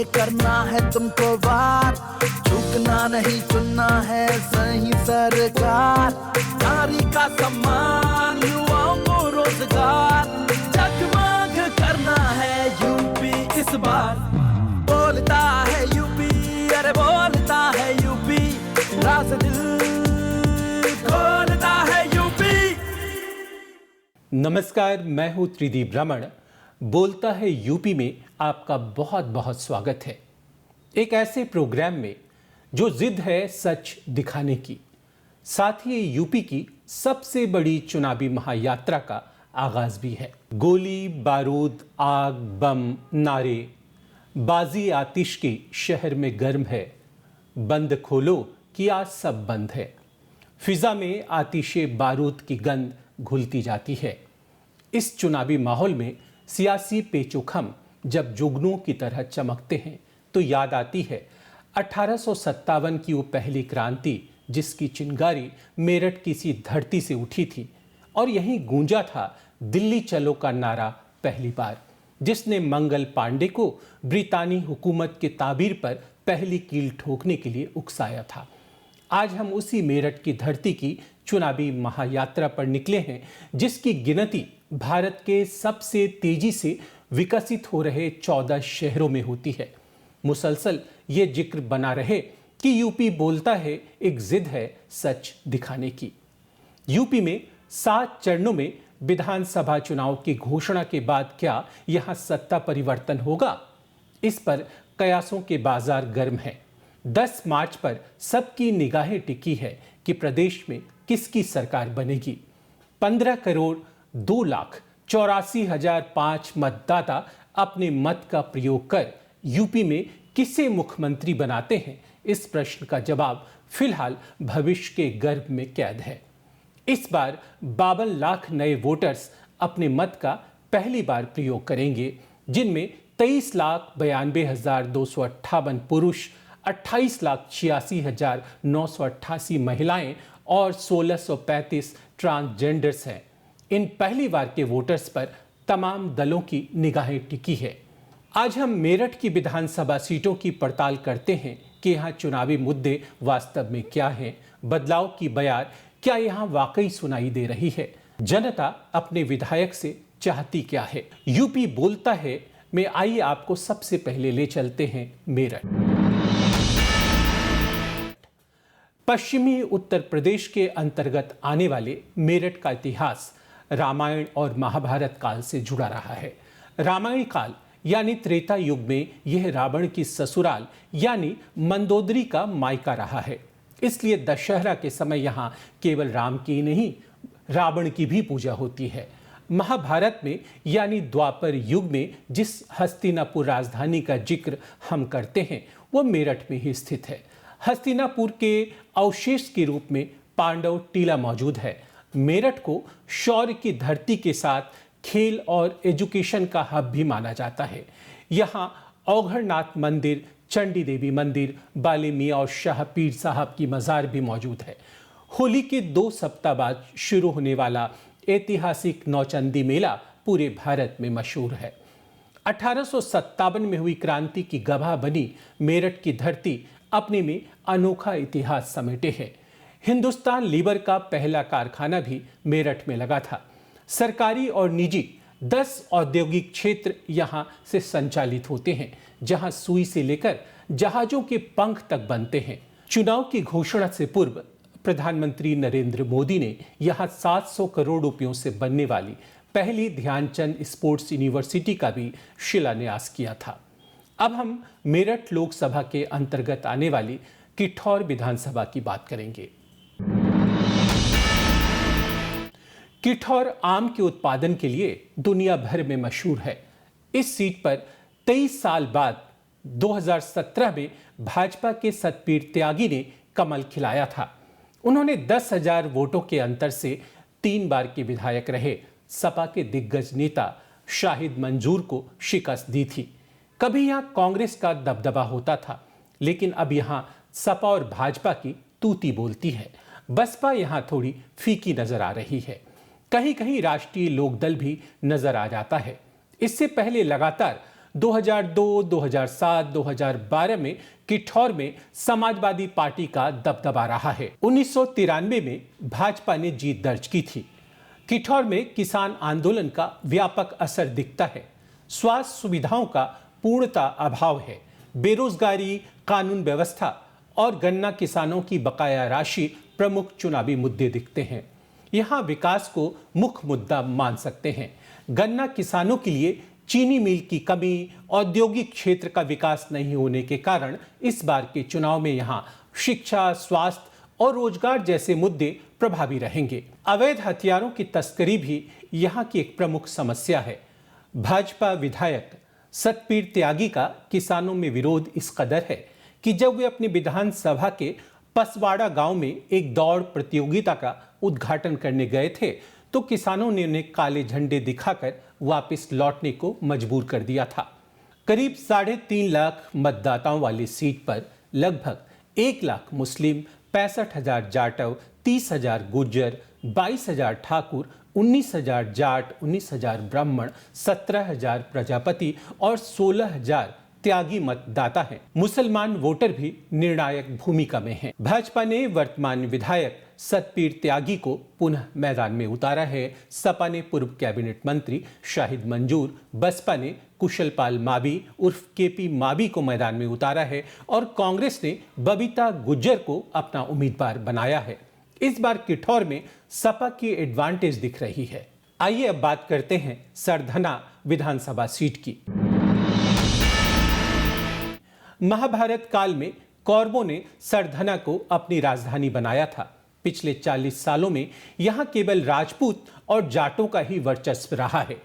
पे करना है तुमको वार, झुकना नहीं चुनना है सही सरकार। नारी का सम्मान, युवाओं को रोजगार, जगमग करना है यूपी इस बार। बोलता है यूपी, अरे बोलता है यूपी, राज दिल खोलता है यूपी। नमस्कार, मैं हूं त्रिदीप रमण। बोलता है यूपी में आपका बहुत बहुत स्वागत है। एक ऐसे प्रोग्राम में जो जिद है सच दिखाने की, साथ ही यूपी की सबसे बड़ी चुनावी महायात्रा का आगाज भी है। गोली बारूद, आग बम, नारे, बाजी आतिश की शहर में गर्म है, बंद खोलो कि आज सब बंद है। फिजा में आतिशे बारूद की गंध घुलती जाती है। इस चुनावी माहौल में सियासी पेचोखम जब जुगनू की तरह चमकते हैं तो याद आती है 1857 की वो पहली क्रांति, जिसकी चिंगारी मेरठ की सी धरती से उठी थी और यहीं गूंजा था दिल्ली चलो का नारा पहली बार, जिसने मंगल पांडे को ब्रितानी हुकूमत के ताबीर पर पहली कील ठोकने के लिए उकसाया था। आज हम उसी मेरठ की धरती की चुनावी महायात्रा पर निकले हैं, जिसकी गिनती भारत के सबसे तेजी से विकसित हो रहे 14 शहरों में होती है। मुसलसल ये जिक्र बना रहे कि यूपी बोलता है, एक जिद है सच दिखाने की। यूपी में 7 चरणों में विधानसभा चुनाव की घोषणा के बाद क्या यहां सत्ता परिवर्तन होगा? इस पर कयासों के बाजार गर्म है। 10 मार्च पर सबकी निगाहें टिकी है कि प्रदेश में किसकी सरकार बनेगी। 15,02,84,005 मतदाता अपने मत का प्रयोग कर यूपी में किसे मुख्यमंत्री बनाते हैं, इस प्रश्न का जवाब फिलहाल भविष्य के गर्भ में कैद है। इस बार 52 लाख नए वोटर्स अपने मत का पहली बार प्रयोग करेंगे, जिनमें 23,92,258 पुरुष, 28,86,988 महिलाएं और 1,635 ट्रांसजेंडर्स हैं। इन पहली बार के वोटर्स पर तमाम दलों की निगाहें टिकी है। आज हम मेरठ की विधानसभा सीटों की पड़ताल करते हैं कि यहाँ चुनावी मुद्दे वास्तव में क्या हैं, बदलाव की बयार क्या यहाँ वाकई सुनाई दे रही है, जनता अपने विधायक से चाहती क्या है। यूपी बोलता है में आइए आपको सबसे पहले ले चलते हैं मेरठ। पश्चिमी उत्तर प्रदेश के अंतर्गत आने वाले मेरठ का इतिहास रामायण और महाभारत काल से जुड़ा रहा है। रामायण काल यानी त्रेता युग में यह रावण की ससुराल यानी मंदोदरी का मायका रहा है। इसलिए दशहरा के समय यहाँ केवल राम की नहीं, रावण की भी पूजा होती है। महाभारत में यानी द्वापर युग में जिस हस्तिनापुर राजधानी का जिक्र हम करते हैं वो मेरठ में ही स्थित है। हस्तिनापुर के अवशेष के रूप में पांडव टीला मौजूद है। मेरठ को शौर्य की धरती के साथ खेल और एजुकेशन का हब भी माना जाता है। यहाँ औघड़नाथ मंदिर, चंडी देवी मंदिर, बाले मियाँ और शाह पीर साहब की मज़ार भी मौजूद है। होली के 2 सप्ताह बाद शुरू होने वाला ऐतिहासिक नौचंदी मेला पूरे भारत में मशहूर है। 1857 में हुई क्रांति की गवाह बनी मेरठ की धरती अपने में अनोखा इतिहास समेटे है। हिंदुस्तान लीवर का पहला कारखाना भी मेरठ में लगा था। सरकारी और निजी 10 औद्योगिक क्षेत्र यहाँ से संचालित होते हैं, जहाँ सुई से लेकर जहाजों के पंख तक बनते हैं। चुनाव की घोषणा से पूर्व प्रधानमंत्री नरेंद्र मोदी ने यहाँ 700 करोड़ रुपयों से बनने वाली पहली ध्यानचंद स्पोर्ट्स यूनिवर्सिटी का भी शिलान्यास किया था। अब हम मेरठ लोकसभा के अंतर्गत आने वाली किठौर विधानसभा की बात करेंगे। किठौर आम के उत्पादन के लिए दुनिया भर में मशहूर है। इस सीट पर 23 साल बाद 2017 में भाजपा के सतपीर त्यागी ने कमल खिलाया था। उन्होंने 10,000 वोटों के अंतर से 3 बार के विधायक रहे सपा के दिग्गज नेता शाहिद मंजूर को शिकस्त दी थी। कभी यहाँ कांग्रेस का दबदबा होता था, लेकिन अब यहाँ सपा और भाजपा की तूती बोलती है। बसपा यहाँ थोड़ी फीकी नजर आ रही है। कहीं कहीं राष्ट्रीय लोकदल भी नजर आ जाता है। इससे पहले लगातार 2002, 2007, 2012 में किठौर में समाजवादी पार्टी का दबदबा रहा है। 1993 में भाजपा ने जीत दर्ज की थी। किठौर में किसान आंदोलन का व्यापक असर दिखता है। स्वास्थ्य सुविधाओं का पूर्णता अभाव है। बेरोजगारी, कानून व्यवस्था और गन्ना किसानों की बकाया राशि प्रमुख चुनावी मुद्दे दिखते हैं। यहाँ विकास को मुख्य मुद्दा मान सकते हैं। गन्ना किसानों के लिए चीनी मिल की कमी, औद्योगिक क्षेत्र का विकास नहीं होने के कारण इस बार के चुनाव में यहाँ शिक्षा, स्वास्थ्य और रोजगार जैसे मुद्दे प्रभावी रहेंगे। अवैध हथियारों की तस्करी भी यहाँ की एक प्रमुख समस्या है। भाजपा विधायक सतपीर त्यागी का किसानों में विरोध इस कदर है कि जब वे अपनी विधानसभा के पसवाड़ा गांव में एक दौड़ प्रतियोगिता का उद्घाटन करने गए थे तो किसानों ने उन्हें काले झंडे दिखाकर वापस लौटने को मजबूर कर दिया था। करीब 3.5 लाख मतदाताओं वाली सीट पर लगभग 1 लाख मुस्लिम, 65,000 जाटव, 30,000 गुर्जर, 22,000 ठाकुर, 19,000 जाट, 19,000 ब्राह्मण, 17,000 प्रजापति और 16,000 त्यागी मतदाता हैं। मुसलमान वोटर भी निर्णायक भूमिका में हैं। भाजपा ने वर्तमान विधायक सतपीर त्यागी को पुनः मैदान में उतारा है। सपा ने पूर्व कैबिनेट मंत्री शाहिद मंजूर, बसपा ने कुशलपाल माबी उर्फ केपी माबी को मैदान में उतारा है और कांग्रेस ने बबीता गुज्जर को अपना उम्मीदवार बनाया है। इस बार किठौर में सपा की एडवांटेज दिख रही है। आइए अब बात करते हैं सरधना विधानसभा सीट की। महाभारत काल में कौरवों ने सरधना को अपनी राजधानी बनाया था। पिछले 40 सालों में यहाँ केवल राजपूत और जाटों का ही वर्चस्व रहा है।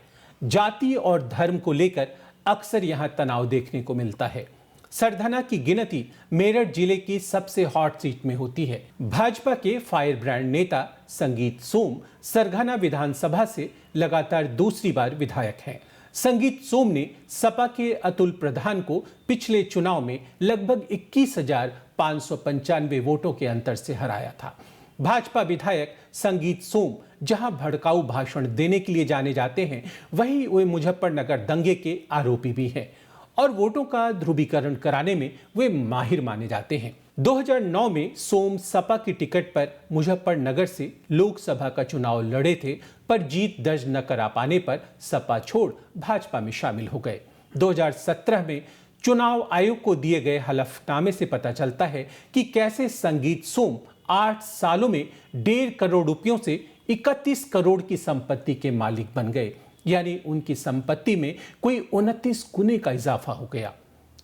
जाति और धर्म को लेकर अक्सर यहाँ तनाव देखने को मिलता है। सरधना की गिनती मेरठ जिले की सबसे हॉट सीट में होती है। भाजपा के फायर ब्रांड नेता संगीत सोम सरधना विधानसभा से लगातार दूसरी बार विधायक हैं। संगीत सोम ने सपा के अतुल प्रधान को पिछले चुनाव में लगभग 21,595 वोटों के अंतर से हराया था। भाजपा विधायक संगीत सोम जहां भड़काऊ भाषण देने के लिए जाने जाते हैं, वहीं वे मुजफ्फरनगर दंगे के आरोपी भी हैं और वोटों का ध्रुवीकरण कराने में वे माहिर माने जाते हैं। 2009 में सोम सपा की टिकट पर मुजफ्फरनगर से लोकसभा का चुनाव लड़े थे, पर जीत दर्ज न करा पाने पर सपा छोड़ भाजपा में शामिल हो गए। 2017 में चुनाव आयोग को दिए गए हलफनामे से पता चलता है कि कैसे संगीत सोम 8 सालों में 1.5 करोड़ रुपयों से 31 करोड़ की संपत्ति के मालिक बन गए, यानी उनकी संपत्ति में कोई 29 गुने का इजाफा हो गया।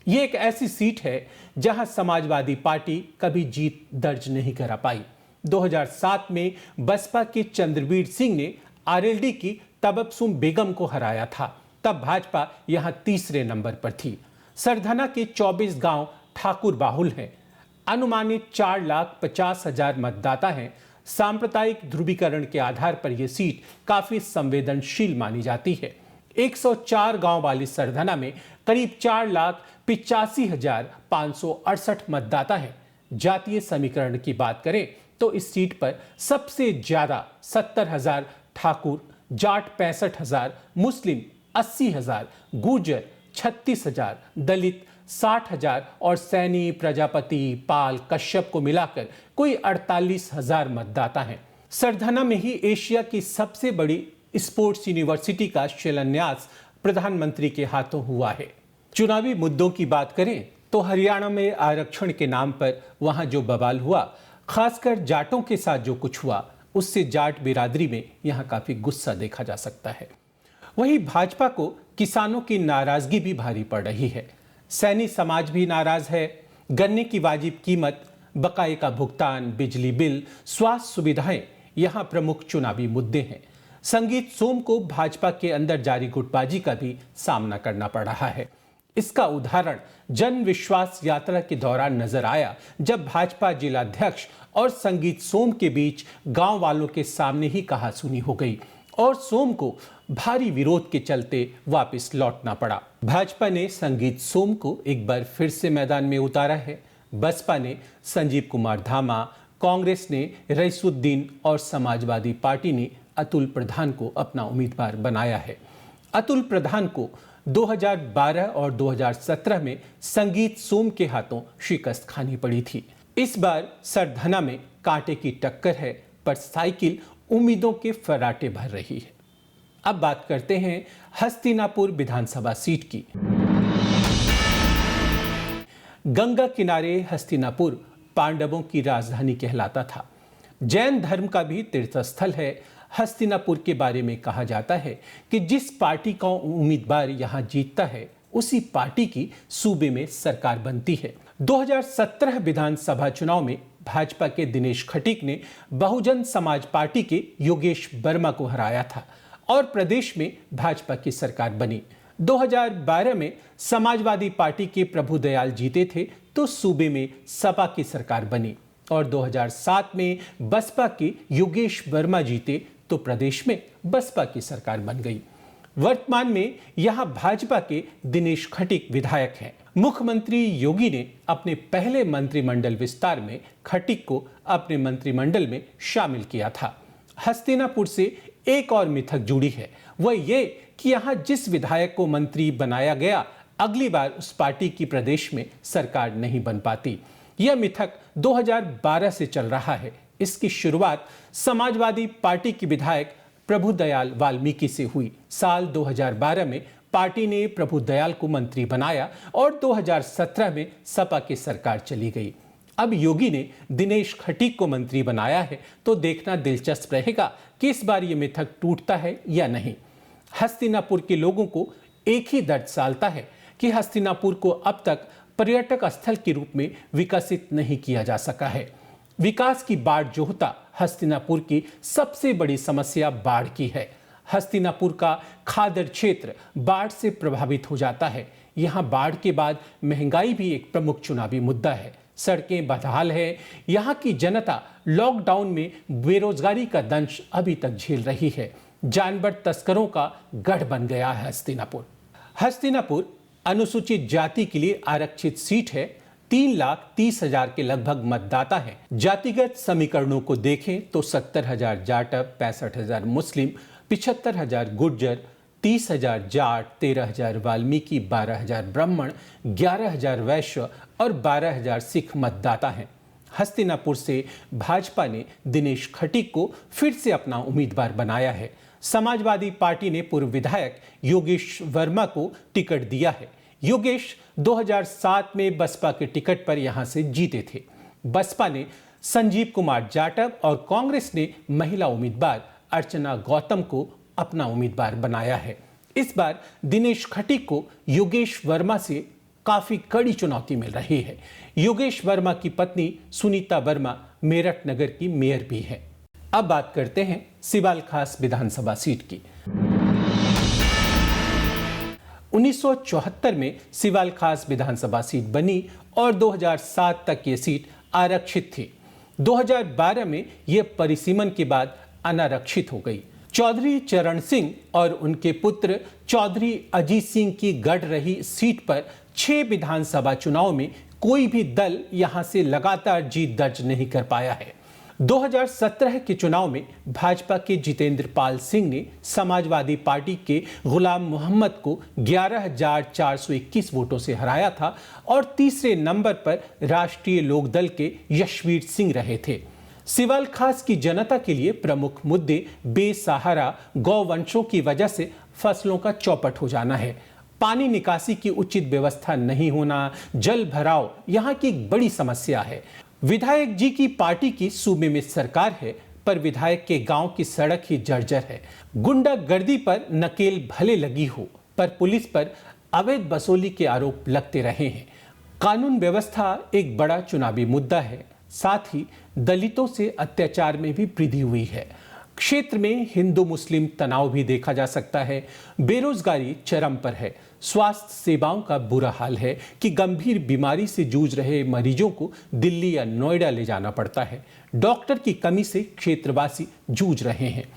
ये एक ऐसी सीट है जहां समाजवादी पार्टी कभी जीत दर्ज नहीं करा पाई। 2007 में बसपा के चंद्रवीर सिंह ने आरएलडी की तबस्सुम बेगम को हराया था। तब भाजपा यहां तीसरे नंबर पर थी। सरधना के 24 गांव ठाकुर बाहुल हैं। अनुमानित 4,50,000 मतदाता हैं। सांप्रदायिक ध्रुवीकरण के आधार पर यह सीट काफी संवेदनशील मानी जाती है। 104 गांव वाली सरधना में करीब 4,85,568 मतदाता हैं। जातीय समीकरण की बात करें तो इस सीट पर सबसे ज्यादा 70,000 ठाकुर, जाट 65,000, मुस्लिम 80,000, गुर्जर 36,000, दलित 60,000 और सैनी, प्रजापति, पाल, कश्यप को मिलाकर कोई 48,000 मतदाता हैं। सरधना में ही एशिया की सबसे बड़ी स्पोर्ट्स यूनिवर्सिटी का शिलान्यास प्रधानमंत्री के हाथों हुआ है। चुनावी मुद्दों की बात करें तो हरियाणा में आरक्षण के नाम पर वहां जो बवाल हुआ, खासकर जाटों के साथ जो कुछ हुआ, उससे जाट बिरादरी में यहां काफी गुस्सा देखा जा सकता है। वहीं भाजपा को किसानों की नाराजगी भी भारी पड़ रही है। सैनी समाज भी नाराज है। गन्ने की वाजिब कीमत, बकाये का भुगतान, बिजली बिल, स्वास्थ्य सुविधाएं यहां प्रमुख चुनावी मुद्दे हैं। संगीत सोम को भाजपा के अंदर जारी गुटबाजी का भी सामना करना पड़ रहा है। इसका उदाहरण जन विश्वास यात्रा के दौरान नजर आया, जब भाजपा जिलाध्यक्ष और संगीत सोम के बीच गांव वालों के सामने ही कहासुनी हो गई और सोम को भारी विरोध के चलते वापस लौटना पड़ा। भाजपा ने संगीत सोम को एक बार फिर से मैदान में उतारा है। बसपा ने संजीव कुमार धामा, कांग्रेस ने रईसुद्दीन और समाजवादी पार्टी ने अतुल प्रधान को अपना उम्मीदवार बनाया है। अतुल प्रधान को 2012 और 2017 में संगीत सोम के हाथों शिकस्त खानी पड़ी थी। इस बार सरधना में कांटे की टक्कर है, पर साइकिल उम्मीदों के फर्राटे भर रही है। अब बात करते हैं हस्तिनापुर विधानसभा सीट की। गंगा किनारे हस्तिनापुर पांडवों की राजधानी कहलाता था। जैन धर्म का भी तीर्थस्थल है। हस्तिनापुर के बारे में कहा जाता है कि जिस पार्टी का उम्मीदवार यहां जीतता है, उसी पार्टी की सूबे में सरकार बनती है। 2017 विधानसभा चुनाव में भाजपा के दिनेश खटीक ने बहुजन समाज पार्टी के योगेश वर्मा को हराया था और प्रदेश में भाजपा की सरकार बनी। 2012 में समाजवादी पार्टी के प्रभुदयाल जीते थे तो सूबे में सपा की सरकार बनी और 2007 में बसपा के योगेश वर्मा जीते तो प्रदेश में बसपा की सरकार बन गई। वर्तमान में यहां भाजपा के दिनेश खटीक विधायक हैं। मुख्यमंत्री योगी ने अपने पहले मंत्रिमंडल विस्तार में खटीक को अपने मंत्रिमंडल में शामिल किया था। हस्तिनापुर से एक और मिथक जुड़ी है, वह ये कि यहां जिस विधायक को मंत्री बनाया गया, अगली बार उस पार्टी की प्रदेश में सरकार नहीं बन पाती। यह मिथक 2012 से चल रहा है। इसकी शुरुआत समाजवादी पार्टी की विधायक प्रभुदयाल वाल्मीकि से हुई। साल 2012 में पार्टी ने प्रभुदयाल को मंत्री बनाया और 2017 में सपा की सरकार चली गई। अब योगी ने दिनेश खटीक को मंत्री बनाया है तो देखना दिलचस्प रहेगा कि इस बार ये मिथक टूटता है या नहीं। हस्तिनापुर के लोगों को एक ही दर्द सालता है कि हस्तिनापुर को अब तक पर्यटक स्थल के रूप में विकसित नहीं किया जा सका है। विकास की बाढ़ जो होता, हस्तिनापुर की सबसे बड़ी समस्या बाढ़ की है। हस्तिनापुर का खादर क्षेत्र बाढ़ से प्रभावित हो जाता है। यहाँ बाढ़ के बाद महंगाई भी एक प्रमुख चुनावी मुद्दा है। सड़कें बदहाल है। यहाँ की जनता लॉकडाउन में बेरोजगारी का दंश अभी तक झेल रही है। जानवर तस्करों का गढ़ बन गया है हस्तिनापुर। हस्तिनापुर अनुसूचित जाति के लिए आरक्षित सीट है। 3,30,000 के लगभग मतदाता हैं। जातिगत समीकरणों को देखें तो 70,000 जाटव, 65,000 मुस्लिम, 75,000 गुर्जर, 30,000 जाट, 13,000 वाल्मीकि, 12,000 ब्राह्मण, 11,000 वैश्य और 12,000 सिख मतदाता हैं। हस्तिनापुर से भाजपा ने दिनेश खटीक को फिर से अपना उम्मीदवार बनाया है। समाजवादी पार्टी ने पूर्व विधायक योगेश वर्मा को टिकट दिया है। योगेश 2007 में बसपा के टिकट पर यहां से जीते थे। बसपा ने संजीव कुमार जाटव और कांग्रेस ने महिला उम्मीदवार अर्चना गौतम को अपना उम्मीदवार बनाया है। इस बार दिनेश खटीक को योगेश वर्मा से काफी कड़ी चुनौती मिल रही है। योगेश वर्मा की पत्नी सुनीता वर्मा मेरठ नगर की मेयर भी है। अब बात करते हैं सिवाल खास विधानसभा सीट की। 1974 में सिवाल खास विधानसभा सीट बनी और 2007 तक ये सीट आरक्षित थी। 2012 में यह परिसीमन के बाद अनारक्षित हो गई। चौधरी चरण सिंह और उनके पुत्र चौधरी अजीत सिंह की गढ़ रही सीट पर 6 विधानसभा चुनाव में कोई भी दल यहां से लगातार जीत दर्ज नहीं कर पाया है। 2017 के चुनाव में भाजपा के जितेंद्र पाल सिंह ने समाजवादी पार्टी के गुलाम मोहम्मद को 11,421 वोटों से हराया था और तीसरे नंबर पर राष्ट्रीय लोकदल के यशवीर सिंह रहे थे। सिवाल खास की जनता के लिए प्रमुख मुद्दे बेसहारा गौवंशों की वजह से फसलों का चौपट हो जाना है, पानी निकासी की उचित व्यवस्था नहीं होना, जल भराव यहाँ की एक बड़ी समस्या है। विधायक जी की पार्टी की सूबे में सरकार है, पर विधायक के गांव की सड़क ही जर्जर है। गुंडागर्दी पर नकेल भले लगी हो, पर पुलिस पर अवैध वसूली के आरोप लगते रहे हैं। कानून व्यवस्था एक बड़ा चुनावी मुद्दा है। साथ ही दलितों से अत्याचार में भी वृद्धि हुई है। क्षेत्र में हिंदू मुस्लिम तनाव भी देखा जा सकता है। बेरोजगारी चरम पर है। स्वास्थ्य सेवाओं का बुरा हाल है कि गंभीर बीमारी से जूझ रहे मरीजों को दिल्ली या नोएडा ले जाना पड़ता है। डॉक्टर की कमी से क्षेत्रवासी जूझ रहे हैं।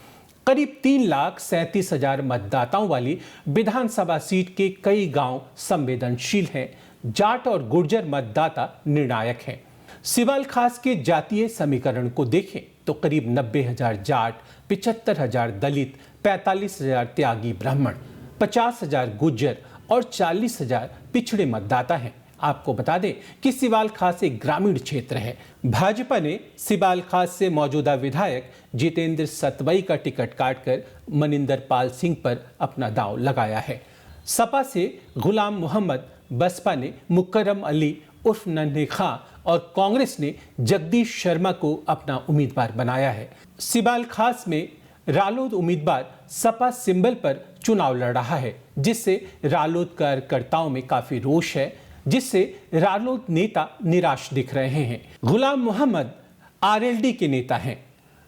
करीब 3,37,000 मतदाताओं वाली विधानसभा सीट के कई गांव संवेदनशील हैं। जाट और गुर्जर मतदाता निर्णायक हैं। सिवाल खास के जातीय समीकरण को देखें तो करीब 90,000 जाट, 75,000 दलित, 45,000 त्यागी ब्राह्मण, 50,000 गुर्जर और 40,000 पिछड़े मतदाता हैं। आपको बता दें कि सिवाल खास एक ग्रामीण क्षेत्र है। भाजपा ने सिवाल खास से मौजूदा विधायक जितेंद्र सतवई का टिकट काटकर मनिंदर पाल सिंह पर अपना दांव लगाया है। सपा से गुलाम मोहम्मद, बसपा ने मुकर्रम अली उर्फ नन्हे खां और कांग्रेस ने जगदीश शर्मा को अपना उम्मीदवार बनाया है। सिवाल खास में रालोद उम्मीदवार सपा सिंबल पर चुनाव लड़ रहा है, जिससे रालोद कार्यकर्ताओं में काफी रोष है, जिससे रालोद नेता निराश दिख रहे हैं। गुलाम मोहम्मद आरएलडी के नेता हैं।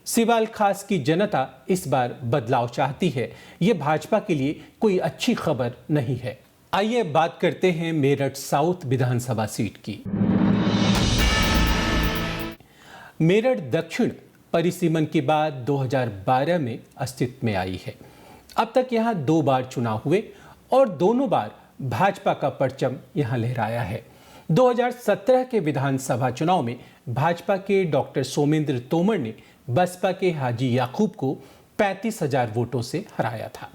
सिवाल खास की जनता इस बार बदलाव चाहती है। ये भाजपा के लिए कोई अच्छी खबर नहीं है। आइए बात करते हैं मेरठ साउथ विधानसभा सीट की। मेरठ दक्षिण परिसीमन के बाद 2012 में अस्तित्व में आई है। अब तक यहां 2 बार चुनाव हुए और दोनों बार भाजपा का परचम यहां लहराया है। 2017 के विधानसभा चुनाव में भाजपा के डॉक्टर सोमेंद्र तोमर ने बसपा के हाजी याकूब को 35,000 वोटों से हराया था।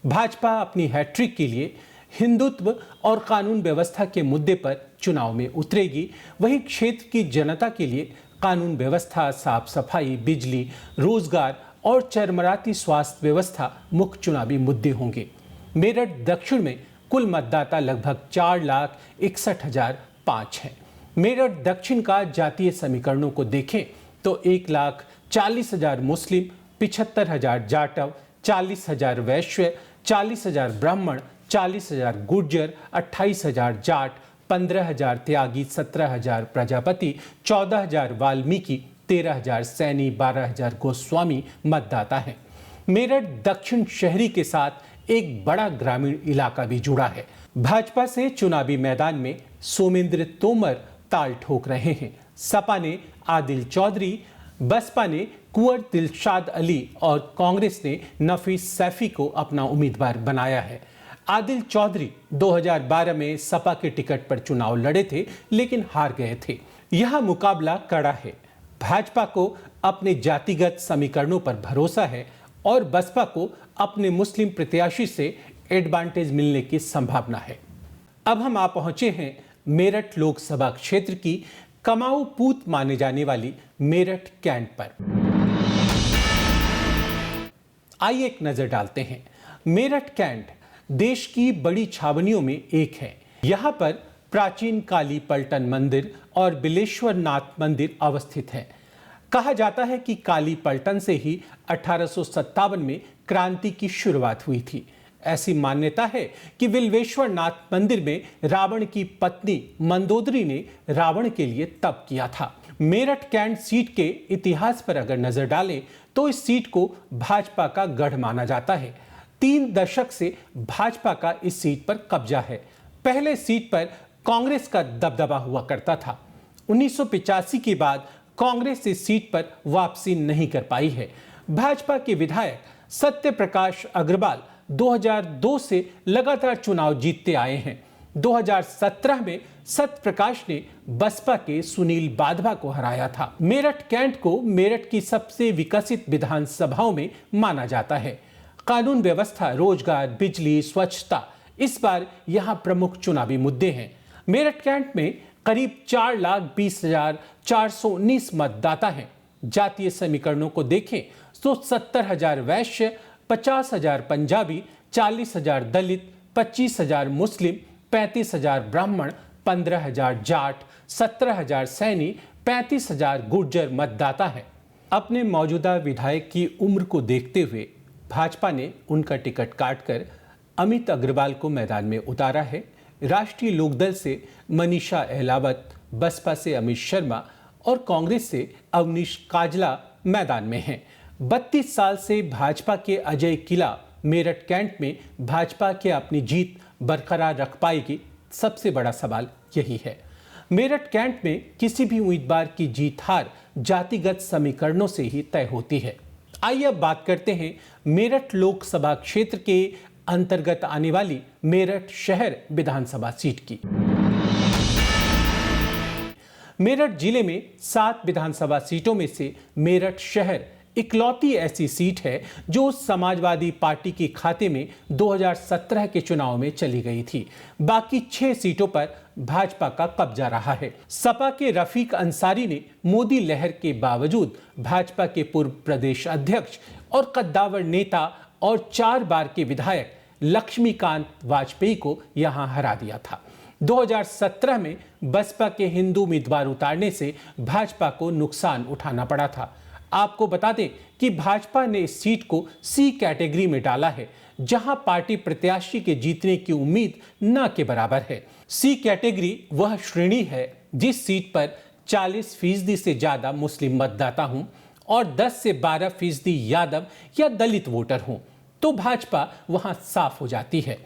भाजपा अपनी हैट्रिक के लिए हिंदुत्व और कानून व्यवस्था के मुद्दे पर चुनाव में उतरेगी। वहीं क्षेत्र की जनता के लिए कानून व्यवस्था, साफ सफाई, बिजली, रोजगार और चरमराती स्वास्थ्य व्यवस्था मुख्य चुनावी मुद्दे होंगे। मेरठ दक्षिण में कुल मतदाता लगभग 4,61,005 हैं। मेरठ दक्षिण का जातीय समीकरणों को देखें तो 1,40,000 मुस्लिम, 75,000 जाटव, 40,000 वैश्य, 40,000 ब्राह्मण, 40,000 गुर्जर, 28,000 जाट, 15,000 त्यागी, 17,000 प्रजापति, 14,000 वाल्मीकि, 13,000 सैनी, 12,000 गोस्वामी मतदाता हैं। मेरठ दक्षिण शहरी के साथ एक बड़ा ग्रामीण इलाका भी जुड़ा है। भाजपा से चुनावी मैदान में सोमेंद्र तोमर ताल ठोक रहे हैं। सपा ने आदिल चौधरी, बसपा ने कुंवर दिलशाद अली और कांग्रेस ने नफीस सैफी को अपना उम्मीदवार बनाया है। आदिल चौधरी 2012 में सपा के टिकट पर चुनाव लड़े थे, लेकिन हार गए थे। यह मुकाबला कड़ा है। भाजपा को अपने जातिगत समीकरणों पर भरोसा है और बसपा को अपने मुस्लिम प्रत्याशी से एडवांटेज मिलने की संभावना है। अब हम आ पहुंचे हैं मेरठ लोकसभा क्षेत्र की कमाऊ पूत माने जाने वाली मेरठ कैंट पर। आइए एक नजर डालते हैं। मेरठ कैंट देश की बड़ी छावनियों में एक है। यहाँ पर प्राचीन काली पलटन मंदिर और बिलेश्वर नाथ मंदिर अवस्थित है। कहा जाता है कि काली पलटन से ही 1857 में क्रांति की शुरुआत हुई थी। ऐसी मान्यता है कि बिल्वेश्वर नाथ मंदिर में रावण की पत्नी मंदोदरी ने रावण के लिए तप किया था। मेरठ कैंट सीट के इतिहास पर अगर नजर डालें तो इस सीट को भाजपा का गढ़ माना जाता है। 3 दशक से भाजपा का इस सीट पर कब्जा है। पहले सीट पर कांग्रेस का दबदबा हुआ करता था। 1985 के बाद कांग्रेस इस सीट पर वापसी नहीं कर पाई है। भाजपा के विधायक सत्य प्रकाश अग्रवाल 2002 से लगातार चुनाव जीतते आए हैं। 2017 में सत्य प्रकाश ने बसपा के सुनील बाधवा को हराया था। मेरठ कैंट को मेरठ की सबसे विकसित विधानसभाओं में माना जाता है। कानून व्यवस्था, रोजगार, बिजली, स्वच्छता इस बार यहां प्रमुख चुनावी मुद्दे हैं। मेरठ कैंट में करीब 4,20,419 मतदाता हैं। जातीय समीकरणों को देखें तो 70,000 वैश्य, 50,000 पंजाबी, 40,000 दलित, 25,000 मुस्लिम, 35,000 ब्राह्मण, 15,000 जाट, 17,000 सैनी, 35,000 गुर्जर मतदाता हैं। अपने मौजूदा विधायक की उम्र को देखते हुए भाजपा ने उनका टिकट काटकर अमित अग्रवाल को मैदान में उतारा है। राष्ट्रीय लोकदल से मनीषा अहलावत, बसपा से अमित शर्मा और कांग्रेस से अवनीश काजला मैदान में हैं। 32 साल से भाजपा के अजय किला मेरठ कैंट में भाजपा के अपनी जीत बरकरार रख पाएगी, सबसे बड़ा सवाल यही है। मेरठ कैंट में किसी भी उम्मीदवार की जीत हार जातिगत समीकरणों से ही तय होती है। आइए अब बात करते हैं मेरठ लोकसभा क्षेत्र के अंतर्गत आने वाली मेरठ शहर विधानसभा सीट की। मेरठ जिले में 7 विधानसभा सीटों में से मेरठ शहर इकलौती ऐसी सीट है जो समाजवादी पार्टी के खाते में 2017 के चुनाव में चली गई थी। बाकी 6 सीटों पर भाजपा का कब्जा रहा है। सपा के रफीक अंसारी ने मोदी लहर के बावजूद भाजपा के पूर्व प्रदेश अध्यक्ष और कद्दावर नेता और 4 बार के विधायक लक्ष्मीकांत वाजपेयी को यहां हरा दिया था। 2017 में बसपा के हिंदू उम्मीदवार उतारने से भाजपा को नुकसान उठाना पड़ा था। आपको बता दें कि भाजपा ने इस सीट को सी कैटेगरी में डाला है, जहां पार्टी प्रत्याशी के जीतने की उम्मीद न के बराबर है। सी कैटेगरी वह श्रेणी है जिस सीट पर 40% से ज्यादा मुस्लिम मतदाता हों और 10 से 12% यादव या दलित वोटर हों, तो भाजपा वहां साफ हो जाती है।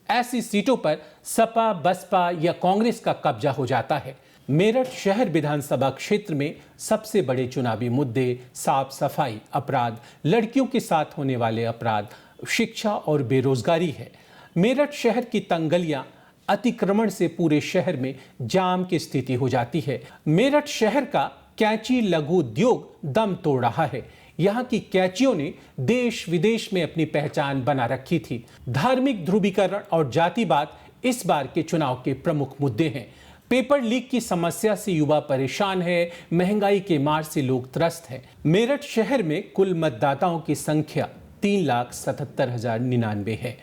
ऐसी सीटों पर सपा, बसपा या कांग्रेस का कब्जा हो जाता है। मेरठ शहर विधानसभा क्षेत्र में सबसे बड़े चुनावी मुद्दे साफ सफाई, अपराध, लड़कियों के साथ होने वाले अपराध, शिक्षा और बेरोजगारी है। मेरठ शहर की तंगलियां अतिक्रमण से पूरे शहर में जाम की स्थिति हो जाती है। मेरठ शहर का कैंची लघु उद्योग दम तोड़ रहा है। यहाँ की कैंचियों ने देश विदेश में अपनी पहचान बना रखी थी। धार्मिक ध्रुवीकरण और जातिवाद इस बार के चुनाव के प्रमुख मुद्दे हैं। पेपर लीक की समस्या से युवा परेशान है, महंगाई के मार से लोग त्रस्त हैं। मेरठ शहर में कुल मतदाताओं की संख्या 3,77,099 है।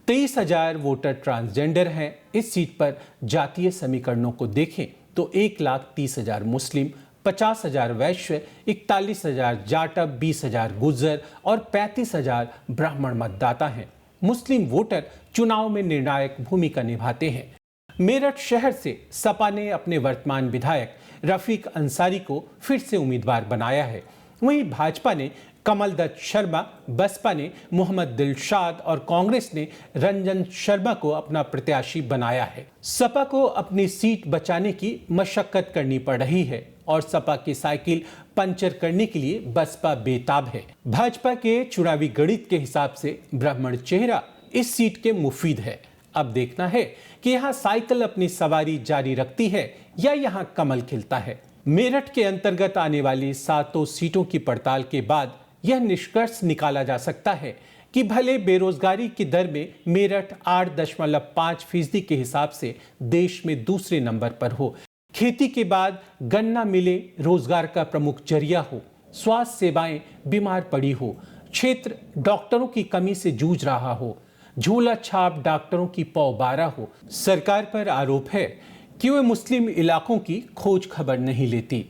23,000 वोटर ट्रांसजेंडर हैं। इस सीट पर जातीय समीकरणों को देखें तो 1,30,000 मुस्लिम, 50,000 वैश्य, 41,000 जाटव, 20,000 गुर्जर और 35,000 ब्राह्मण मतदाता हैं। मुस्लिम वोटर चुनाव में निर्णायक भूमिका निभाते हैं। मेरठ शहर से सपा ने अपने वर्तमान विधायक रफीक अंसारी को फिर से उम्मीदवार बनाया है। वहीं भाजपा ने कमल दत्त शर्मा, बसपा ने मोहम्मद दिलशाद और कांग्रेस ने रंजन शर्मा को अपना प्रत्याशी बनाया है। सपा को अपनी सीट बचाने की मशक्कत करनी पड़ रही है और सपा की साइकिल पंचर करने के लिए बसपा बेताब है। भाजपा के चुनावी गणित के हिसाब से ब्राह्मण चेहरा इस सीट के मुफीद है। अब देखना है कि यहाँ साइकिल अपनी सवारी जारी रखती है या यहाँ कमल खिलता है। मेरठ के अंतर्गत आने वाली 7 सीटों की पड़ताल के बाद यह निष्कर्ष निकाला जा सकता है कि भले बेरोजगारी की दर में मेरठ 8.5% के हिसाब से देश में दूसरे नंबर पर हो, खेती के बाद गन्ना मिले रोजगार का प्रमुख जरिया हो, स्वास्थ्य सेवाएं बीमार पड़ी हो, क्षेत्र डॉक्टरों की कमी से जूझ रहा हो, झोला छाप डॉक्टरों की पौबारा हो। सरकार पर आरोप है कि वह मुस्लिम इलाकों की खोज खबर नहीं लेती।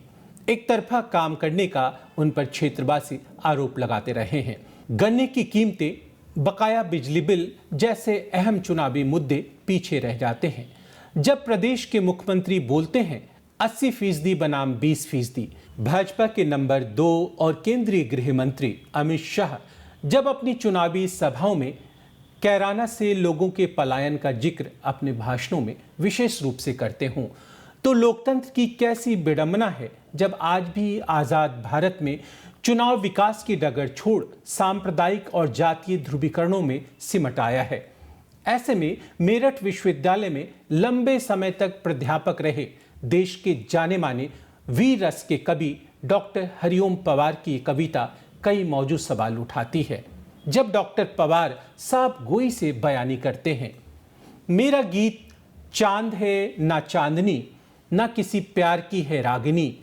एक तरफा काम करने का उन पर क्षेत्रवासी आरोप लगाते रहे हैं। गन्ने की कीमतें, बकाया बिजली बिल जैसे अहम चुनावी मुद्दे पीछे रह जाते हैं। जब प्रदेश के मुख्यमंत्री बोलते हैं 80% बनाम 20%, भाजपा के नंबर 2 और केंद्रीय गृह मंत्री अमित शाह जब अपनी चुनावी सभाओं में कैराना से लोगों के पलायन का जिक्र अपने भाषणों में विशेष रूप से करते हों, तो लोकतंत्र की कैसी विडंबना है जब आज भी आजाद भारत में चुनाव विकास की डगर छोड़ सांप्रदायिक और जातीय ध्रुवीकरणों में सिमट आया है। ऐसे में मेरठ विश्वविद्यालय में लंबे समय तक प्राध्यापक रहे देश के जाने माने वीर रस के कवि डॉक्टर हरिओम पवार की कविता कई मौजूद सवाल उठाती है। जब डॉक्टर पवार साफ गोई से बयानी करते हैं, मेरा गीत चांद है ना चांदनी, ना किसी प्यार की है रागिनी,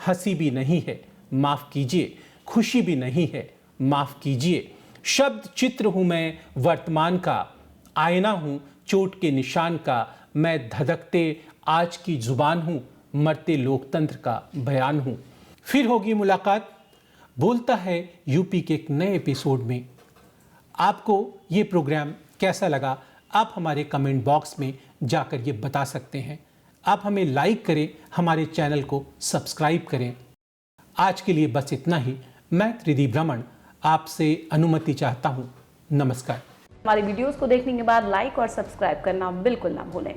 हंसी भी नहीं है माफ कीजिए, खुशी भी नहीं है माफ कीजिए, शब्द चित्र हूं मैं वर्तमान का, आईना हूं चोट के निशान का, मैं धधकते आज की जुबान हूं, मरते लोकतंत्र का बयान हूं। फिर होगी मुलाकात बोलता है यूपी के एक नए एपिसोड में। आपको ये प्रोग्राम कैसा लगा आप हमारे कमेंट बॉक्स में जाकर ये बता सकते हैं। आप हमें लाइक करें, हमारे चैनल को सब्सक्राइब करें। आज के लिए बस इतना ही। मैं त्रिदीप रमन आपसे अनुमति चाहता हूँ। नमस्कार। हमारी वीडियोस को देखने के बाद लाइक और सब्सक्राइब करना बिल्कुल ना भूलें।